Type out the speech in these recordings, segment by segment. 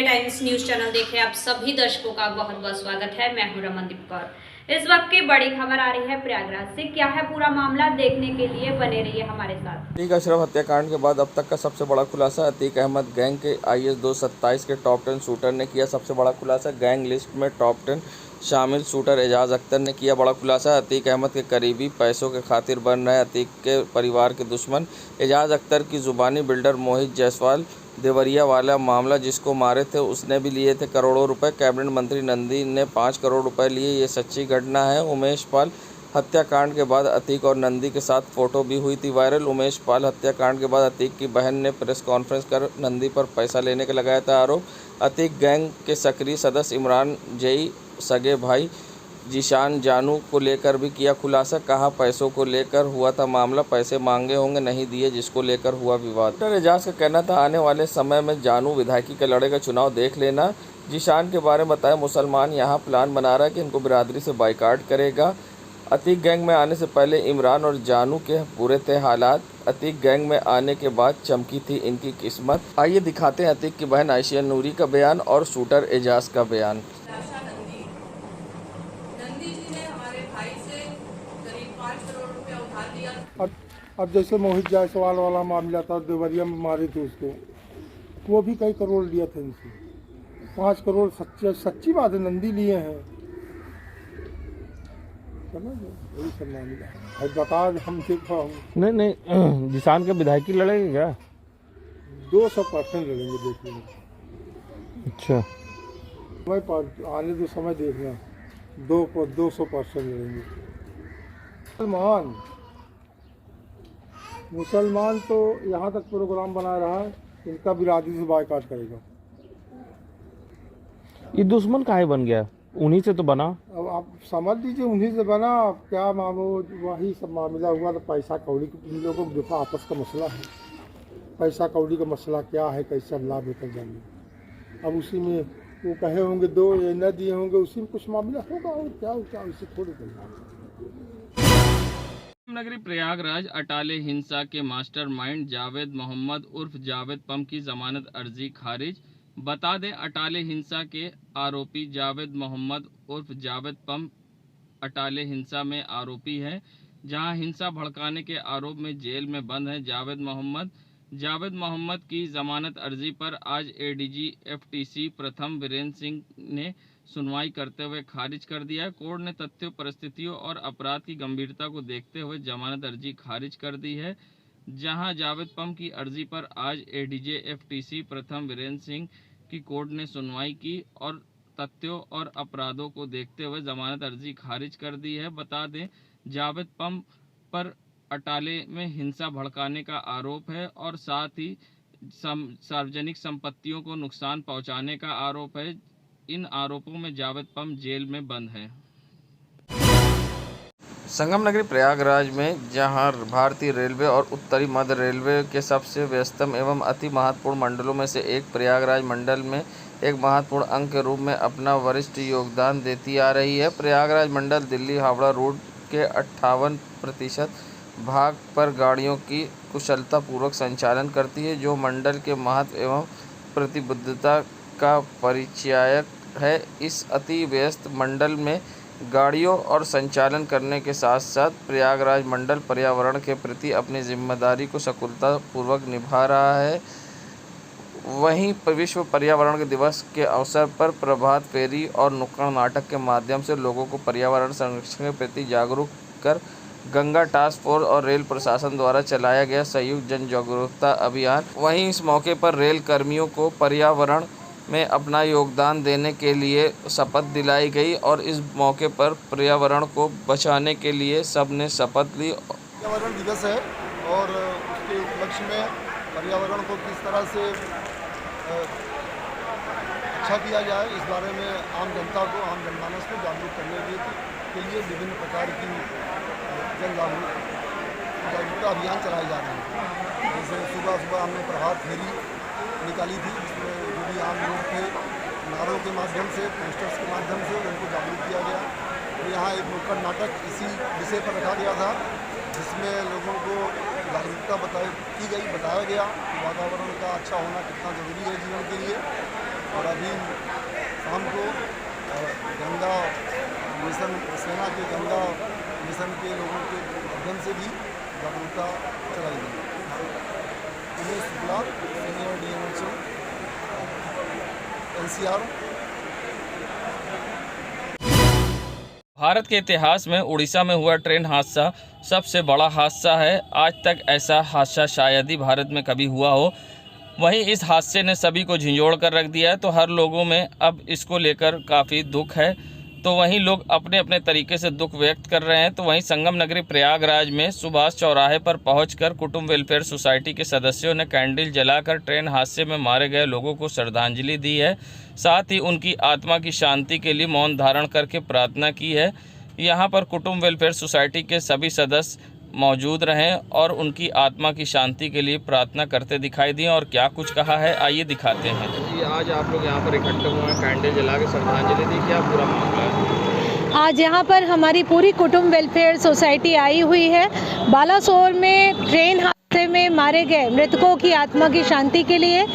Times news channel देखे आप सभी दर्शकों का बहुत बहुत स्वागत है। मैं हूं रमनदीप कौर। इस वक्त की बड़ी खबर आ रही है प्रयागराज से। क्या है पूरा मामला, देखने के लिए बने रहिए हमारे साथ। अतीक अशरफ हत्याकांड के बाद अब तक का सबसे बड़ा खुलासा। अतीक अहमद गैंग के IS 227 के टॉप 10 शूटर ने किया सबसे बड़ा खुलासा। गैंग लिस्ट में टॉप 10 शामिल शूटर एजाज अख्तर ने किया बड़ा खुलासा। अतीक अहमद के करीबी पैसों के खातिर बन रहे अतीक के परिवार के दुश्मन। एजाज अख्तर की जुबानी बिल्डर मोहित जायसवाल देवरिया वाला मामला जिसको मारे थे उसने भी लिए थे करोड़ों रुपए। कैबिनेट मंत्री नंदी ने 5 करोड़ रुपए लिए, ये सच्ची घटना है। उमेश पाल हत्याकांड के बाद अतीक और नंदी के साथ फोटो भी हुई थी वायरल। उमेश पाल हत्याकांड के बाद अतीक की बहन ने प्रेस कॉन्फ्रेंस कर नंदी पर पैसा लेने का लगाया था आरोप। अतीक गैंग के सक्रिय सदस्य इमरान जई सगे भाई जीशान जानू को लेकर भी किया खुलासा। कहा पैसों को लेकर हुआ था मामला, पैसे मांगे होंगे नहीं दिए, जिसको लेकर हुआ विवाद। डॉक्टर एजाज का कहना था आने वाले समय में जानू विधायकी का लड़ेगा, चुनाव देख लेना। जीशान के बारे में बताया मुसलमान यहाँ प्लान बना रहा है कि इनको बिरादरी से बाइकाट करेगा। अतीक गैंग में आने से पहले इमरान और जानू के बुरे थे हालात, अतीक गैंग में आने के बाद चमकी थी इनकी किस्मत। आइए दिखाते हैं अतीक की बहन आयशा नूरी का बयान और शूटर एजाज का बयान। नंदी जी ने हमारे भाई से करीब 5 करोड़ रुपया उधार लिया। अब जैसे मोहित जायसवाल वाला मामला था, देवरिया में मारे थे उसको, वो भी कई करोड़ लिया था इनसे। 5 करोड़ सच्ची बात है, नंदी लिए हैं। समझ यही सब मामला है। बता हम देखो नहीं जिसान के विधायकी लड़ेंगे क्या? 200% लड़ेंगे, देख लेंगे। अच्छा, समय पर आने दो, समय देखना। 200% लड़ेंगे। मुसलमान तो यहाँ तक प्रोग्राम बना रहा है, इनका बिरादरी से बाइकाट करेगा। ये दुश्मन काहे बन गया? उन्हीं से तो बना। अब आप समझ लीजिए, उन्हीं से बना। अब क्या मामो, वही सब मामला हुआ। तो पैसा कौड़ी इन लोगों को देखो, आपस का मसला है। पैसा कौड़ी का मसला क्या है, कैसे लाभ लेकर जाएंगे। अब उसी में वो कहे होंगे दो या न दिए होंगे, उसी में कुछ मामला होगा। और क्या उससे थोड़ी नगरी प्रयागराज अटाले हिंसा के मास्टरमाइंड जावेद मोहम्मद उर्फ जावेद पम की जमानत अर्जी खारिज। बता दें अटाले हिंसा के आरोपी जावेद मोहम्मद उर्फ जावेद पम अटाले हिंसा में आरोपी है, जहां हिंसा भड़काने के आरोप में जेल में बंद है। जावेद मोहम्मद की जमानत अर्जी पर आज ADG FTC प्रथम वीरेंद्र सिंह ने सुनवाई करते हुए खारिज कर दिया। कोर्ट ने तथ्यों, परिस्थितियों और अपराध की गंभीरता को देखते हुए जमानत अर्जी खारिज कर दी है। जहां जावेद पम की अर्जी पर आज ADG FTC प्रथम वीरेंद्र सिंह की कोर्ट ने सुनवाई की और तथ्यों और अपराधों को देखते हुए जमानत अर्जी खारिज कर दी है। बता दें जावेद पम पर अटाले में हिंसा भड़काने का आरोप है और साथ ही सार्वजनिक संपत्तियों को नुकसान पहुंचाने का आरोप है। इन आरोपों में जावेद पम जेल में बंद है। संगम नगरी प्रयागराज में जहां भारतीय रेलवे और उत्तरी मध्य रेलवे के सबसे व्यस्तम एवं अति महत्वपूर्ण मंडलों में से एक प्रयागराज मंडल में एक महत्वपूर्ण अंग के रूप में अपना वरिष्ठ योगदान देती आ रही है। प्रयागराज मंडल दिल्ली हावड़ा रूट के 58% भाग पर गाड़ियों की कुशलतापूर्वक संचालन करती है, जो मंडल के महत्व एवं प्रतिबद्धता का परिचायक है। इस अति व्यस्त मंडल में गाड़ियों और संचालन करने के साथ साथ प्रयागराज मंडल पर्यावरण के प्रति अपनी जिम्मेदारी को सफलतापूर्वक निभा रहा है। वहीं विश्व पर्यावरण दिवस के अवसर पर प्रभात फेरी और नुक्कड़ नाटक के माध्यम से लोगों को पर्यावरण संरक्षण के प्रति जागरूक कर गंगा टास्क फोर्स और रेल प्रशासन द्वारा चलाया गया संयुक्त जन जागरूकता अभियान। वहीं इस मौके पर रेल कर्मियों को पर्यावरण में अपना योगदान देने के लिए शपथ दिलाई गई और इस मौके पर पर्यावरण को बचाने के लिए सबने शपथ ली। पर्यावरण दिवस है और उसके उपलक्ष्य में पर्यावरण को किस तरह से अच्छा किया जाए, इस बारे में आम जनता को, आम जनमानस को जागरूक करने के लिए विभिन्न प्रकार की जन जागरूकता अभियान चलाए जा रहे हैं। जैसे सुबह हमने प्रभात फेरी निकाली थी, जिसमें जो भी आम लोग थे, नारों के माध्यम से, पोस्टर्स के माध्यम से उनको जागरूक किया गया। तो यहाँ एक नुक्कड़ नाटक इसी विषय पर रखा गया था, जिसमें लोगों को जागरूकता बताया गया कि वातावरण का अच्छा होना कितना ज़रूरी है जीवन के लिए। और अभी शाम को गंगा मिशन सेना के गंगा मिशन के लोगों के माध्यम से भी जागरूकता चलाई गई। Umesh Shukla, senior DMHO, NCR। Bharat के इतिहास में उड़ीसा में हुआ ट्रेन हादसा सबसे बड़ा हादसा है। आज तक ऐसा हादसा शायद ही भारत में कभी हुआ हो। वहीं इस हादसे ने सभी को झंझोड़ कर रख दिया है, तो हर लोगों में अब इसको लेकर काफ़ी दुख है। तो वहीं लोग अपने अपने तरीके से दुख व्यक्त कर रहे हैं। तो वहीं संगम नगरी प्रयागराज में सुभाष चौराहे पर पहुंचकर कुटुंब वेलफेयर सोसाइटी के सदस्यों ने कैंडल जलाकर ट्रेन हादसे में मारे गए लोगों को श्रद्धांजलि दी है। साथ ही उनकी आत्मा की शांति के लिए मौन धारण करके प्रार्थना की है। यहां पर कुटुंब वेलफेयर सोसाइटी के सभी सदस्य मौजूद रहें और उनकी आत्मा की शांति के लिए प्रार्थना करते दिखाई दिए। और क्या कुछ कहा है आइए दिखाते हैं। जी, आज आप लोग यहाँ पर इकट्ठे हुए हैं, कैंडल जला के श्रद्धांजलि दी, क्या पूरा मामला है? आज यहाँ पर हमारी पूरी कुटुंब वेलफेयर सोसाइटी आई हुई है। बालासोर में ट्रेन हादसे में मारे गए मृतकों की आत्मा की शांति के लिए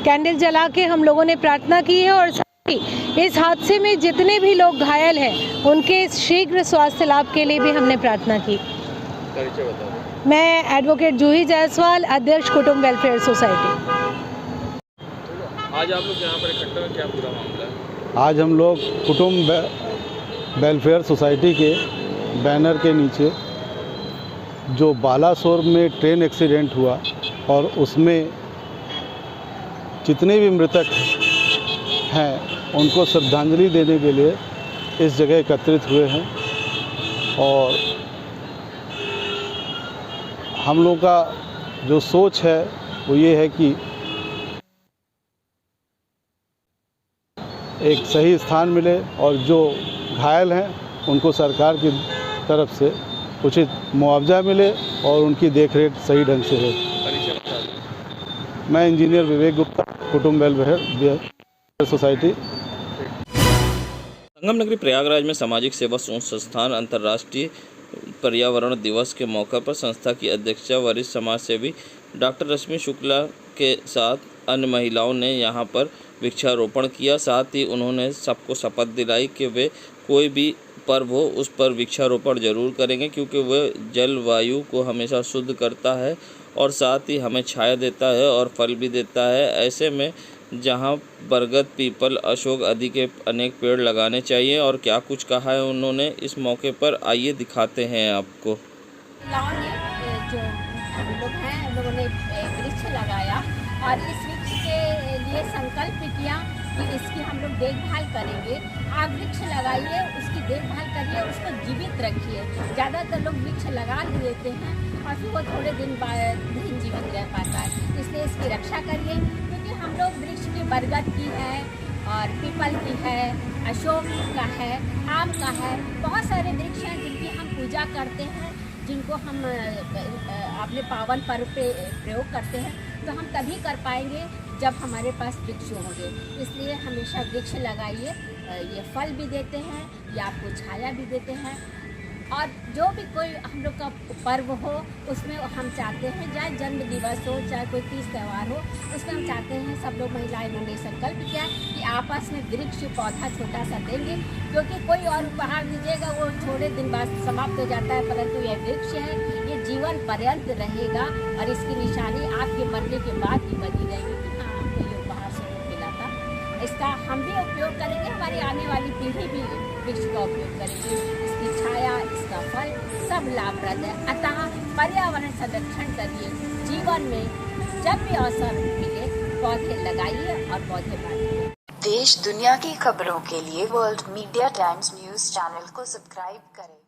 कैंडल जला के हम लोगों ने प्रार्थना की है। और साथ ही इस हादसे में जितने भी लोग घायल हैं उनके शीघ्र स्वास्थ्य लाभ के लिए भी हमने प्रार्थना की। परिचय बताओ। मैं एडवोकेट जूही जायसवाल, अध्यक्ष कुटुंब वेलफेयर सोसाइटी। आज आप लोग यहाँ पर इकट्ठे हुए, क्या पूरा मामला है? आज हम लोग कुटुंब वेलफेयर सोसाइटी के बैनर के नीचे जो बालासोर में ट्रेन एक्सीडेंट हुआ और उसमें जितने भी मृतक हैं उनको श्रद्धांजलि देने के लिए इस जगह एकत्रित हुए हैं। और हम लोग का जो सोच है वो ये है कि एक सही स्थान मिले और जो घायल हैं उनको सरकार की तरफ से उचित मुआवजा मिले और उनकी देखरेख सही ढंग से हो। मैं इंजीनियर विवेक गुप्ता, कुटुंब वेलफेयर सोसाइटी। संगम नगरी प्रयागराज में सामाजिक सेवा संस्थान अंतर्राष्ट्रीय पर्यावरण दिवस के मौके पर संस्था की अध्यक्षा वरिष्ठ समाज सेवी डॉक्टर रश्मि शुक्ला के साथ अन्य महिलाओं ने यहां पर वृक्षारोपण किया। साथ ही उन्होंने सबको शपथ दिलाई कि वे कोई भी पर्व हो उस पर वृक्षारोपण जरूर करेंगे, क्योंकि वह जलवायु को हमेशा शुद्ध करता है और साथ ही हमें छाया देता है और फल भी देता है। ऐसे में जहां बरगद, पीपल, अशोक आदि के अनेक पेड़ लगाने चाहिए। और क्या कुछ कहा है उन्होंने इस मौके पर, आइए दिखाते हैं आपको। महिलाओं ने जो हम लोग हैं हम लोगों ने वृक्ष लगाया और इस वृक्ष के लिए संकल्प किया कि इसकी हम लोग देखभाल करेंगे। आप वृक्ष लगाइए, उसकी देखभाल करिए, उसको जीवित रखिए। ज़्यादातर लोग वृक्ष लगा लेते हैं और फिर वो थोड़े दिन बाद नहीं जीवित रह पाता है, इसलिए इसकी रक्षा करिए। क्योंकि हम लोग वृक्ष की बरगद की है और पीपल की है, अशोक का है, आम का है, बहुत सारे वृक्ष हैं जिनकी हम पूजा करते हैं, जिनको हम अपने पावन पर्व पे प्रयोग करते हैं। तो हम तभी कर पाएंगे जब हमारे पास वृक्ष होंगे। इसलिए हमेशा वृक्ष लगाइए। ये फल भी देते हैं, ये आपको छाया भी देते हैं। और जो भी कोई हम लोग का पर्व हो उसमें हम चाहते हैं, चाहे जन्म दिवस हो, चाहे कोई तीज त्यौहार हो, उसमें हम चाहते हैं सब लोग महिलाएं ने संकल्प किया कि आपस में वृक्ष पौधा छोटा सा देंगे। क्योंकि कोई और उपहार दीजिएगा वो थोड़े दिन बाद समाप्त हो जाता है, परंतु यह वृक्ष है, ये जीवन पर्यंत रहेगा और इसकी निशानी आपके मरने के बाद भी बनी रहेगी कि हाँ आपको ये उपहार से मिला था। इसका हम भी उपयोग करेंगे, हमारी आने वाली पीढ़ी भी वृक्ष का उपयोग करेंगे। इसकी छाया, इसका फल सब लाभप्रद है। अतः पर्यावरण संरक्षण करिए। जीवन में जब भी अवसर मिले पौधे लगाइए और पौधे बांटिए। देश दुनिया की खबरों के लिए world media times news channel को सब्सक्राइब करें।